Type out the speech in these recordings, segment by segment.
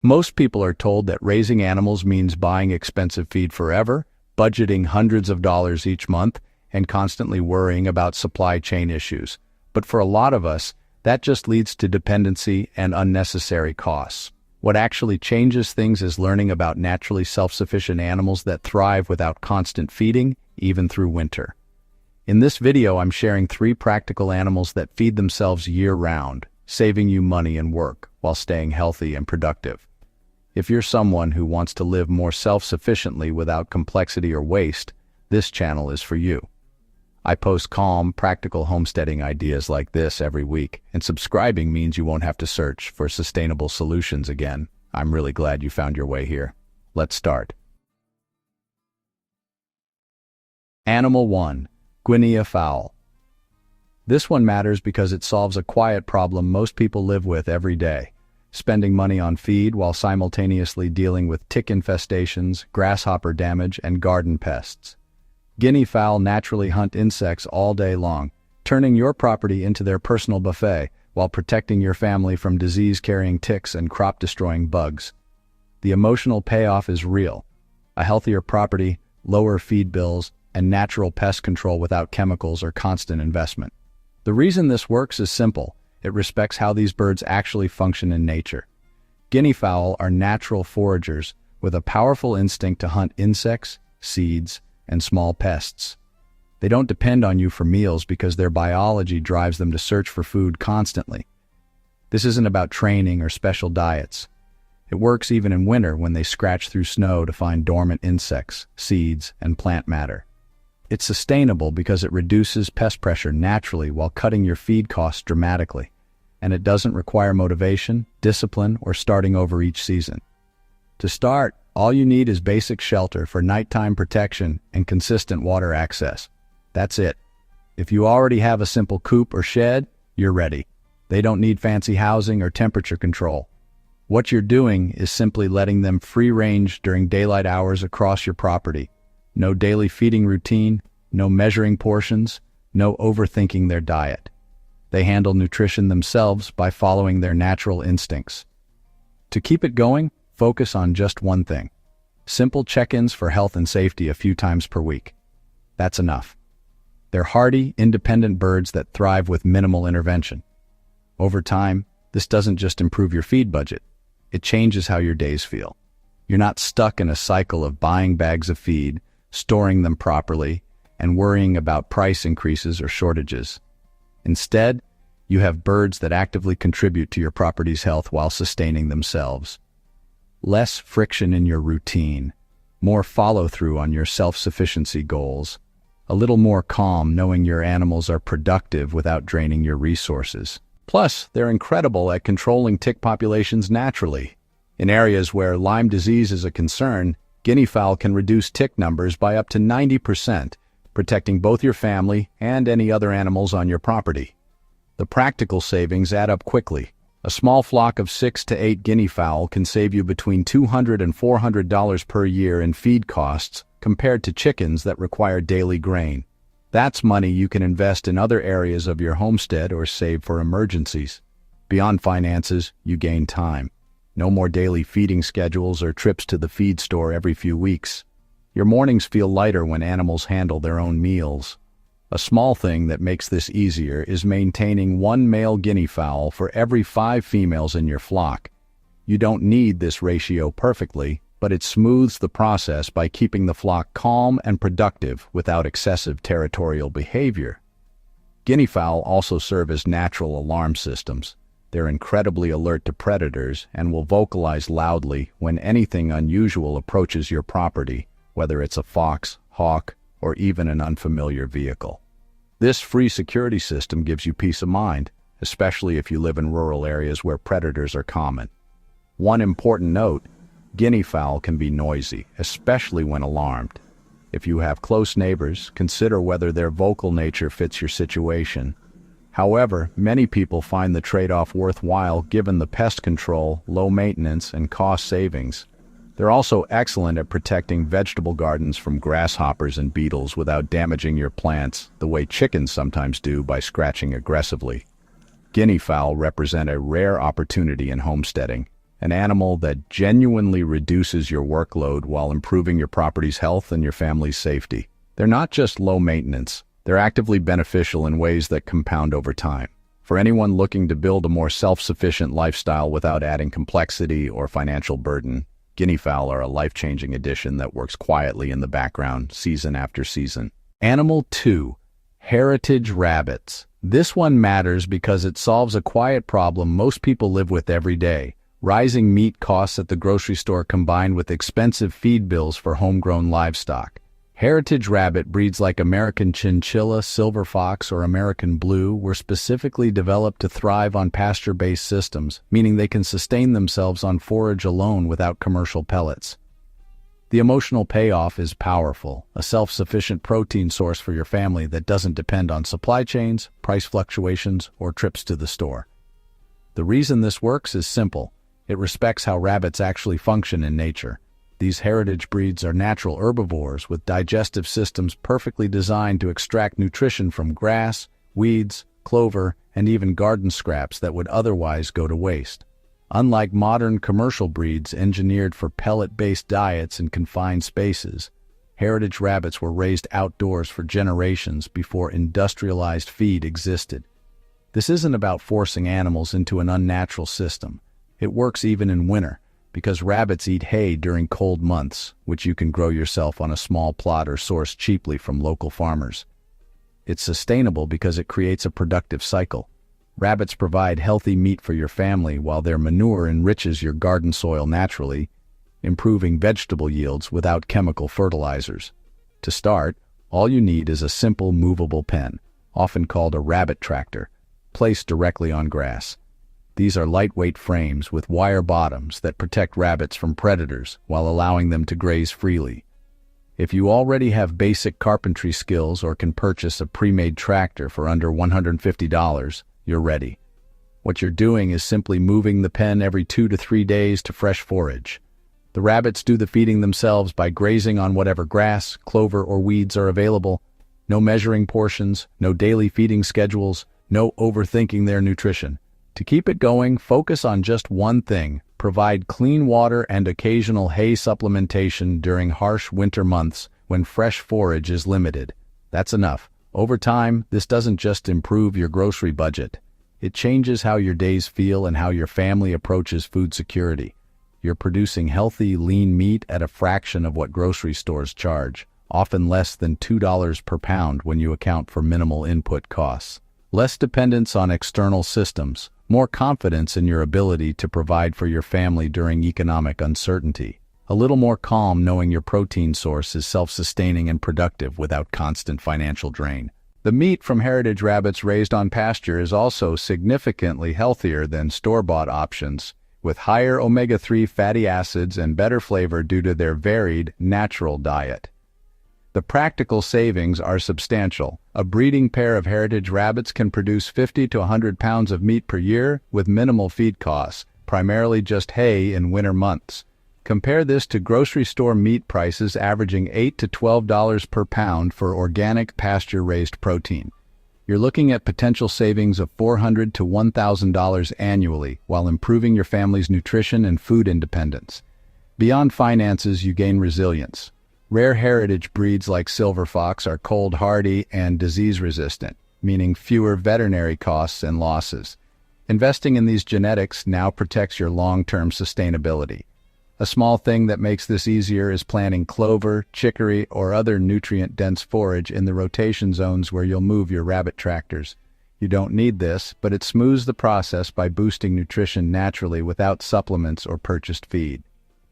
Most people are told that raising animals means buying expensive feed forever, budgeting hundreds of dollars each month, and constantly worrying about supply chain issues. But for a lot of us, that just leads to dependency and unnecessary costs. What actually changes things is learning about naturally self-sufficient animals that thrive without constant feeding, even through winter. In this video, I'm sharing 3 practical animals that feed themselves year-round, saving you money and work while staying healthy and productive. If you're someone who wants to live more self-sufficiently without complexity or waste, this channel is for you. I post calm, practical homesteading ideas like this every week, and subscribing means you won't have to search for sustainable solutions again. I'm really glad you found your way here. Let's start. Animal 1. Guinea fowl. This one matters because it solves a quiet problem most people live with every day, spending money on feed while simultaneously dealing with tick infestations, grasshopper damage, and garden pests. Guinea fowl naturally hunt insects all day long, turning your property into their personal buffet while protecting your family from disease-carrying ticks and crop-destroying bugs. The emotional payoff is real. A healthier property, lower feed bills, and natural pest control without chemicals or constant investment. The reason this works is simple. It respects how these birds actually function in nature. Guinea fowl are natural foragers with a powerful instinct to hunt insects, seeds, and small pests. They don't depend on you for meals because their biology drives them to search for food constantly. This isn't about training or special diets. It works even in winter when they scratch through snow to find dormant insects, seeds, and plant matter. It's sustainable because it reduces pest pressure naturally while cutting your feed costs dramatically. And it doesn't require motivation, discipline, or starting over each season. To start, all you need is basic shelter for nighttime protection and consistent water access. That's it. If you already have a simple coop or shed, you're ready. They don't need fancy housing or temperature control. What you're doing is simply letting them free range during daylight hours across your property. No daily feeding routine, no measuring portions, no overthinking their diet. They handle nutrition themselves by following their natural instincts. To keep it going, focus on just one thing. Simple check-ins for health and safety a few times per week. That's enough. They're hardy, independent birds that thrive with minimal intervention. Over time, this doesn't just improve your feed budget. It changes how your days feel. You're not stuck in a cycle of buying bags of feed, storing them properly, and worrying about price increases or shortages. Instead, you have birds that actively contribute to your property's health while sustaining themselves. Less friction in your routine, more follow-through on your self-sufficiency goals, a little more calm knowing your animals are productive without draining your resources. Plus, they're incredible at controlling tick populations naturally. In areas where Lyme disease is a concern, guinea fowl can reduce tick numbers by up to 90%, protecting both your family and any other animals on your property. The practical savings add up quickly. A small flock of 6 to 8 guinea fowl can save you between $200 and $400 per year in feed costs compared to chickens that require daily grain. That's money you can invest in other areas of your homestead or save for emergencies. Beyond finances, you gain time. No more daily feeding schedules or trips to the feed store every few weeks. Your mornings feel lighter when animals handle their own meals. A small thing that makes this easier is maintaining 1 male guinea fowl for every 5 females in your flock. You don't need this ratio perfectly, but it smooths the process by keeping the flock calm and productive without excessive territorial behavior. Guinea fowl also serve as natural alarm systems. They're incredibly alert to predators and will vocalize loudly when anything unusual approaches your property, whether it's a fox, hawk, or even an unfamiliar vehicle. This free security system gives you peace of mind, especially if you live in rural areas where predators are common. One important note, guinea fowl can be noisy, especially when alarmed. If you have close neighbors, consider whether their vocal nature fits your situation. However, many people find the trade-off worthwhile given the pest control, low maintenance, and cost savings. They're also excellent at protecting vegetable gardens from grasshoppers and beetles without damaging your plants, the way chickens sometimes do by scratching aggressively. Guinea fowl represent a rare opportunity in homesteading. an animal that genuinely reduces your workload while improving your property's health and your family's safety. They're not just low maintenance, they're actively beneficial in ways that compound over time. For anyone looking to build a more self-sufficient lifestyle without adding complexity or financial burden, guinea fowl are a life-changing addition that works quietly in the background, season after season. Animal 2. Heritage rabbits. This one matters because it solves a quiet problem most people live with every day. Rising meat costs at the grocery store combined with expensive feed bills for homegrown livestock. Heritage rabbit breeds like American chinchilla, silver fox, or American blue were specifically developed to thrive on pasture-based systems, meaning they can sustain themselves on forage alone without commercial pellets. The emotional payoff is powerful, a self-sufficient protein source for your family that doesn't depend on supply chains, price fluctuations, or trips to the store. The reason this works is simple. It respects how rabbits actually function in nature. These heritage breeds are natural herbivores with digestive systems perfectly designed to extract nutrition from grass, weeds, clover, and even garden scraps that would otherwise go to waste. Unlike modern commercial breeds engineered for pellet-based diets in confined spaces, heritage rabbits were raised outdoors for generations before industrialized feed existed. This isn't about forcing animals into an unnatural system. It works even in winter, because rabbits eat hay during cold months, which you can grow yourself on a small plot or source cheaply from local farmers. It's sustainable because it creates a productive cycle. Rabbits provide healthy meat for your family while their manure enriches your garden soil naturally, improving vegetable yields without chemical fertilizers. To start, all you need is a simple movable pen, often called a rabbit tractor, placed directly on grass. These are lightweight frames with wire bottoms that protect rabbits from predators while allowing them to graze freely. If you already have basic carpentry skills or can purchase a pre-made tractor for under $150, you're ready. What you're doing is simply moving the pen every 2 to 3 days to fresh forage. The rabbits do the feeding themselves by grazing on whatever grass, clover, or weeds are available. No measuring portions, no daily feeding schedules, no overthinking their nutrition. To keep it going, focus on just one thing: provide clean water and occasional hay supplementation during harsh winter months when fresh forage is limited. That's enough. Over time, this doesn't just improve your grocery budget. It changes how your days feel and how your family approaches food security. You're producing healthy, lean meat at a fraction of what grocery stores charge, often less than $2 per pound when you account for minimal input costs. Less dependence on external systems, more confidence in your ability to provide for your family during economic uncertainty. A little more calm knowing your protein source is self-sustaining and productive without constant financial drain. The meat from heritage rabbits raised on pasture is also significantly healthier than store-bought options, with higher omega-3 fatty acids and better flavor due to their varied, natural diet. The practical savings are substantial. A breeding pair of heritage rabbits can produce 50 to 100 pounds of meat per year with minimal feed costs, primarily just hay in winter months. Compare this to grocery store meat prices averaging $8 to $12 per pound for organic pasture-raised protein. You're looking at potential savings of $400 to $1,000 annually while improving your family's nutrition and food independence. Beyond finances, you gain resilience. Rare heritage breeds like silver fox are cold hardy and disease-resistant, meaning fewer veterinary costs and losses. Investing in these genetics now protects your long-term sustainability. A small thing that makes this easier is planting clover, chicory, or other nutrient-dense forage in the rotation zones where you'll move your rabbit tractors. You don't need this, but it smooths the process by boosting nutrition naturally without supplements or purchased feed.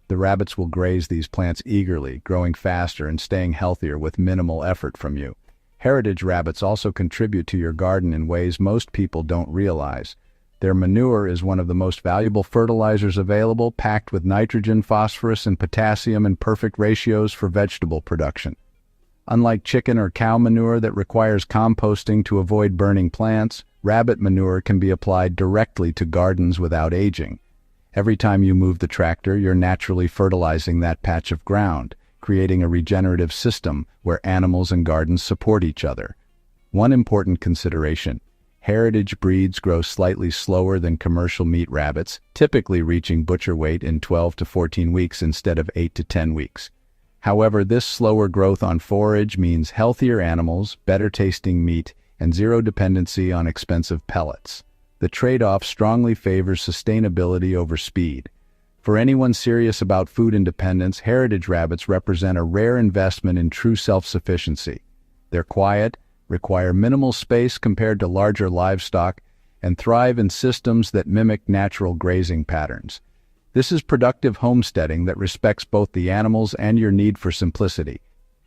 The rabbits will graze these plants eagerly, growing faster and staying healthier with minimal effort from you. Heritage rabbits also contribute to your garden in ways most people don't realize. Their manure is one of the most valuable fertilizers available, packed with nitrogen, phosphorus, and potassium in perfect ratios for vegetable production. Unlike chicken or cow manure that requires composting to avoid burning plants, rabbit manure can be applied directly to gardens without aging. Every time you move the tractor, you're naturally fertilizing that patch of ground, creating a regenerative system where animals and gardens support each other. One important consideration: Heritage breeds grow slightly slower than commercial meat rabbits, typically reaching butcher weight in 12 to 14 weeks instead of 8 to 10 weeks. However, this slower growth on forage means healthier animals, better tasting meat, and zero dependency on expensive pellets. The trade-off strongly favors sustainability over speed. For anyone serious about food independence, heritage rabbits represent a rare investment in true self-sufficiency. They're quiet, require minimal space compared to larger livestock, and thrive in systems that mimic natural grazing patterns. This is productive homesteading that respects both the animals and your need for simplicity.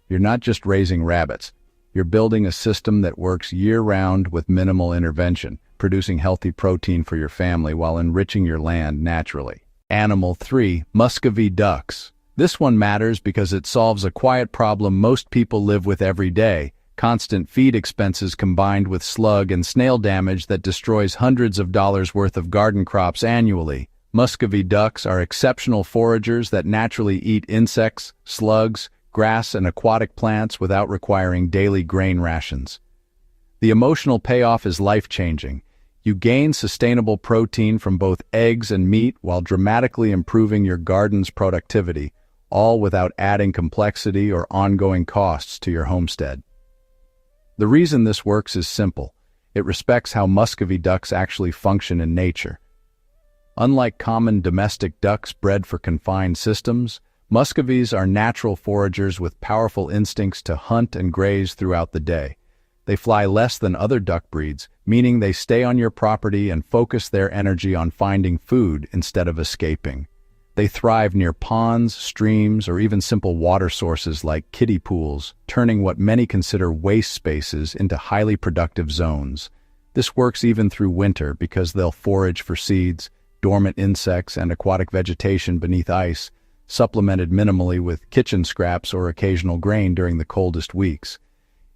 You're not just raising rabbits. You're building a system that works year-round with minimal intervention, producing healthy protein for your family while enriching your land naturally. Animal 3. Muscovy ducks. This one matters because it solves a quiet problem most people live with every day: constant feed expenses combined with slug and snail damage that destroys hundreds of dollars worth of garden crops annually. Muscovy ducks are exceptional foragers that naturally eat insects, slugs, grass, and aquatic plants without requiring daily grain rations. The emotional payoff is life-changing. You gain sustainable protein from both eggs and meat while dramatically improving your garden's productivity, all without adding complexity or ongoing costs to your homestead. The reason this works is simple. It respects how Muscovy ducks actually function in nature. Unlike common domestic ducks bred for confined systems, Muscovies are natural foragers with powerful instincts to hunt and graze throughout the day. They fly less than other duck breeds, meaning they stay on your property and focus their energy on finding food instead of escaping. They thrive near ponds, streams, or even simple water sources like kiddie pools, turning what many consider waste spaces into highly productive zones. This works even through winter because they'll forage for seeds, dormant insects, and aquatic vegetation beneath ice, supplemented minimally with kitchen scraps or occasional grain during the coldest weeks.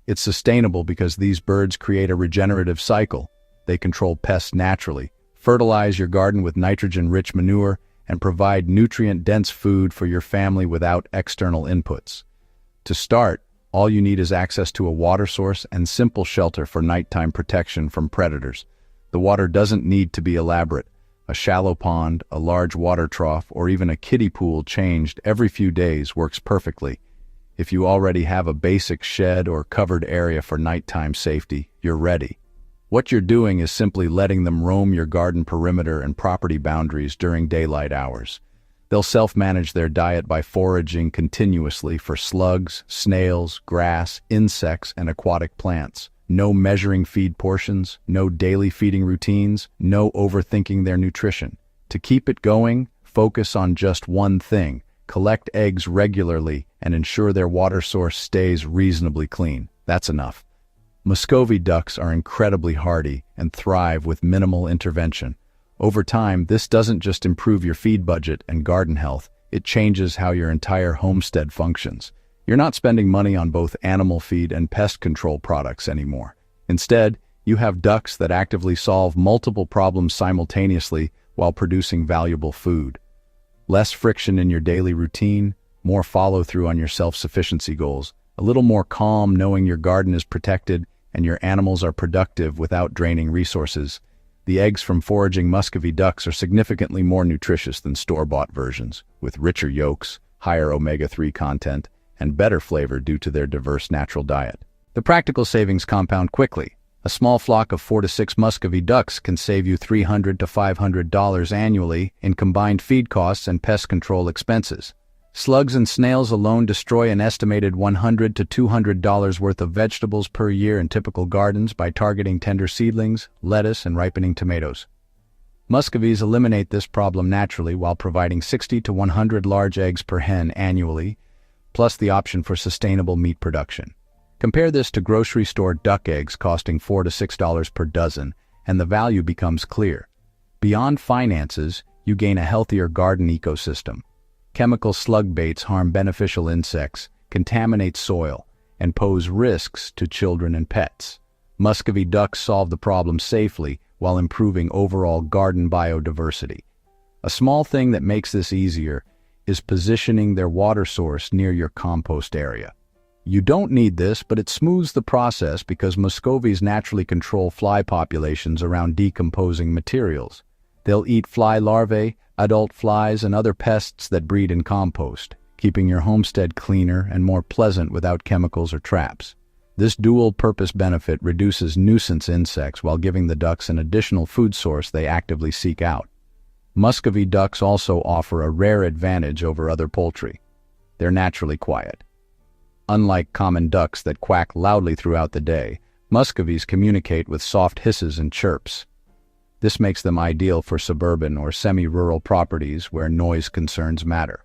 It's sustainable because these birds create a regenerative cycle. They control pests naturally, fertilize your garden with nitrogen-rich manure, and provide nutrient-dense food for your family without external inputs. To start, all you need is access to a water source and simple shelter for nighttime protection from predators. The water doesn't need to be elaborate. A shallow pond, a large water trough, or even a kiddie pool changed every few days works perfectly. If you already have a basic shed or covered area for nighttime safety, you're ready. What you're doing is simply letting them roam your garden perimeter and property boundaries during daylight hours. They'll self-manage their diet by foraging continuously for slugs, snails, grass, insects, and aquatic plants. No measuring feed portions, no daily feeding routines, no overthinking their nutrition. To keep it going, focus on just one thing: collect eggs regularly and ensure their water source stays reasonably clean. That's enough. Muscovy ducks are incredibly hardy and thrive with minimal intervention. Over time, this doesn't just improve your feed budget and garden health, it changes how your entire homestead functions. You're not spending money on both animal feed and pest control products anymore. Instead, you have ducks that actively solve multiple problems simultaneously while producing valuable food. Less friction in your daily routine, more follow-through on your self-sufficiency goals, a little more calm knowing your garden is protected and your animals are productive without draining resources. The eggs from foraging Muscovy ducks are significantly more nutritious than store-bought versions, with richer yolks, higher omega-3 content, and better flavor due to their diverse natural diet. The practical savings compound quickly. A small flock of 4 to 6 Muscovy ducks can save you $300 to $500 annually in combined feed costs and pest control expenses. Slugs and snails alone destroy an estimated $100 to $200 worth of vegetables per year in typical gardens by targeting tender seedlings, lettuce, and ripening tomatoes. Muscovies eliminate this problem naturally while providing 60 to 100 large eggs per hen annually, plus the option for sustainable meat production. Compare this to grocery store duck eggs costing $4 to $6 per dozen, and the value becomes clear. Beyond finances, you gain a healthier garden ecosystem. Chemical slug baits harm beneficial insects, contaminate soil, and pose risks to children and pets. Muscovy ducks solve the problem safely while improving overall garden biodiversity. A small thing that makes this easier is positioning their water source near your compost area. You don't need this, but it smooths the process because Muscovies naturally control fly populations around decomposing materials. They'll eat fly larvae, adult flies, and other pests that breed in compost, keeping your homestead cleaner and more pleasant without chemicals or traps. This dual-purpose benefit reduces nuisance insects while giving the ducks an additional food source they actively seek out. Muscovy ducks also offer a rare advantage over other poultry. They're naturally quiet. Unlike common ducks that quack loudly throughout the day, Muscovies communicate with soft hisses and chirps. This makes them ideal for suburban or semi-rural properties where noise concerns matter.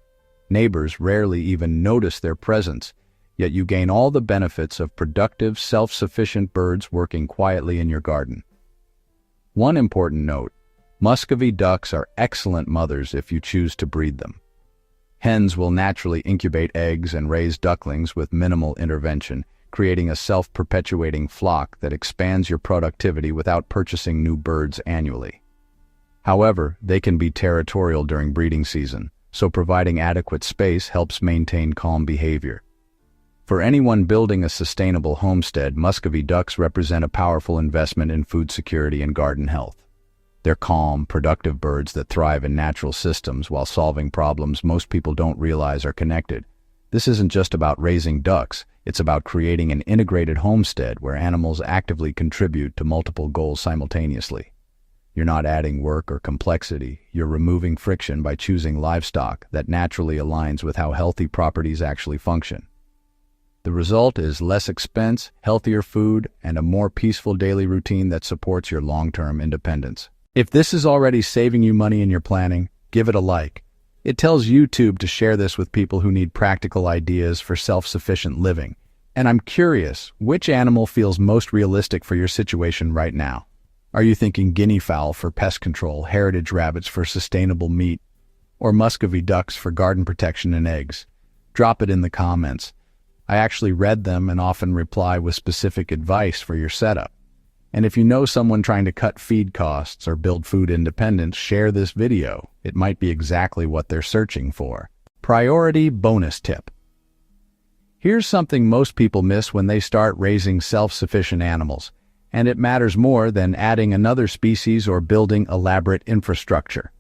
Neighbors rarely even notice their presence, yet you gain all the benefits of productive, self-sufficient birds working quietly in your garden. One important note: Muscovy ducks are excellent mothers if you choose to breed them. Hens will naturally incubate eggs and raise ducklings with minimal intervention, creating a self-perpetuating flock that expands your productivity without purchasing new birds annually. However, they can be territorial during breeding season, so providing adequate space helps maintain calm behavior. For anyone building a sustainable homestead, Muscovy ducks represent a powerful investment in food security and garden health. They're calm, productive birds that thrive in natural systems while solving problems most people don't realize are connected. This isn't just about raising ducks, it's about creating an integrated homestead where animals actively contribute to multiple goals simultaneously. You're not adding work or complexity, you're removing friction by choosing livestock that naturally aligns with how healthy properties actually function. The result is less expense, healthier food, and a more peaceful daily routine that supports your long-term independence. If this is already saving you money in your planning, give it a like. It tells YouTube to share this with people who need practical ideas for self-sufficient living. And I'm curious, which animal feels most realistic for your situation right now? Are you thinking Guinea fowl for pest control, heritage rabbits for sustainable meat, or Muscovy ducks for garden protection and eggs? Drop it in the comments. I actually read them and often reply with specific advice for your setup. And if you know someone trying to cut feed costs or build food independence, share this video. It might be exactly what they're searching for. Priority bonus tip. Here's something most people miss when they start raising self-sufficient animals, and it matters more than adding another species or building elaborate infrastructure.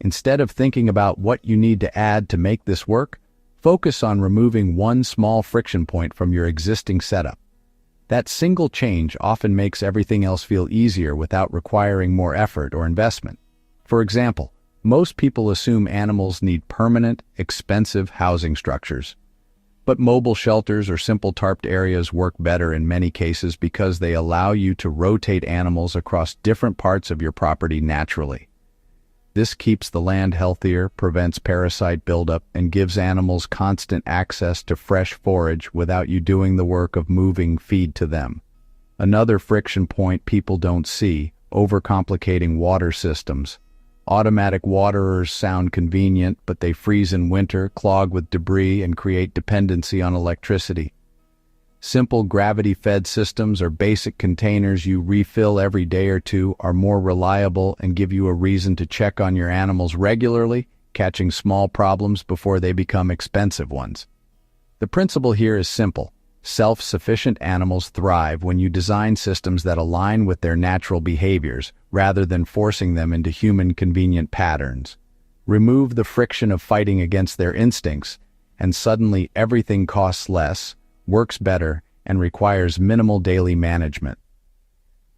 Instead of thinking about what you need to add to make this work, focus on removing one small friction point from your existing setup. That single change often makes everything else feel easier without requiring more effort or investment. For example, most people assume animals need permanent, expensive housing structures. But mobile shelters or simple tarped areas work better in many cases because they allow you to rotate animals across different parts of your property naturally. This keeps the land healthier, prevents parasite buildup, and gives animals constant access to fresh forage without you doing the work of moving feed to them. Another friction point people don't see: overcomplicating water systems. Automatic waterers sound convenient, but they freeze in winter, clog with debris, and create dependency on electricity. Simple gravity-fed systems or basic containers you refill every day or two are more reliable and give you a reason to check on your animals regularly, catching small problems before they become expensive ones. The principle here is simple. Self-sufficient animals thrive when you design systems that align with their natural behaviors rather than forcing them into human-convenient patterns. Remove the friction of fighting against their instincts, and suddenly everything costs less, works better, and requires minimal daily management.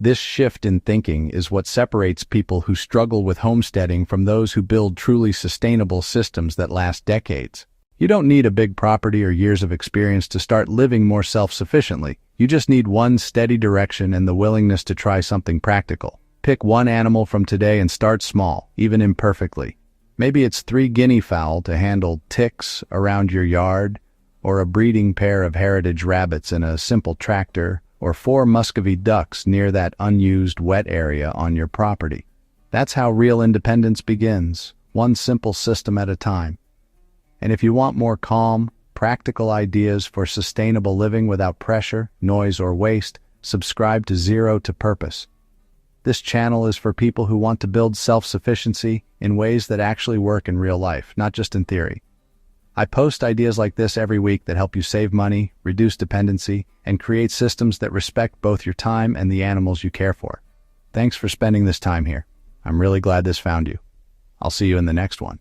This shift in thinking is what separates people who struggle with homesteading from those who build truly sustainable systems that last decades. You don't need a big property or years of experience to start living more self-sufficiently. You just need one steady direction and the willingness to try something practical. Pick one animal from today and start small, even imperfectly. Maybe it's 3 guinea fowl to handle ticks around your yard, or a breeding pair of heritage rabbits in a simple tractor, or 4 Muscovy ducks near that unused wet area on your property. That's how real independence begins, one simple system at a time. And if you want more calm, practical ideas for sustainable living without pressure, noise, or waste, subscribe to Zero to Purpose. This channel is for people who want to build self-sufficiency in ways that actually work in real life, not just in theory. I post ideas like this every week that help you save money, reduce dependency, and create systems that respect both your time and the animals you care for. Thanks for spending this time here. I'm really glad this found you. I'll see you in the next one.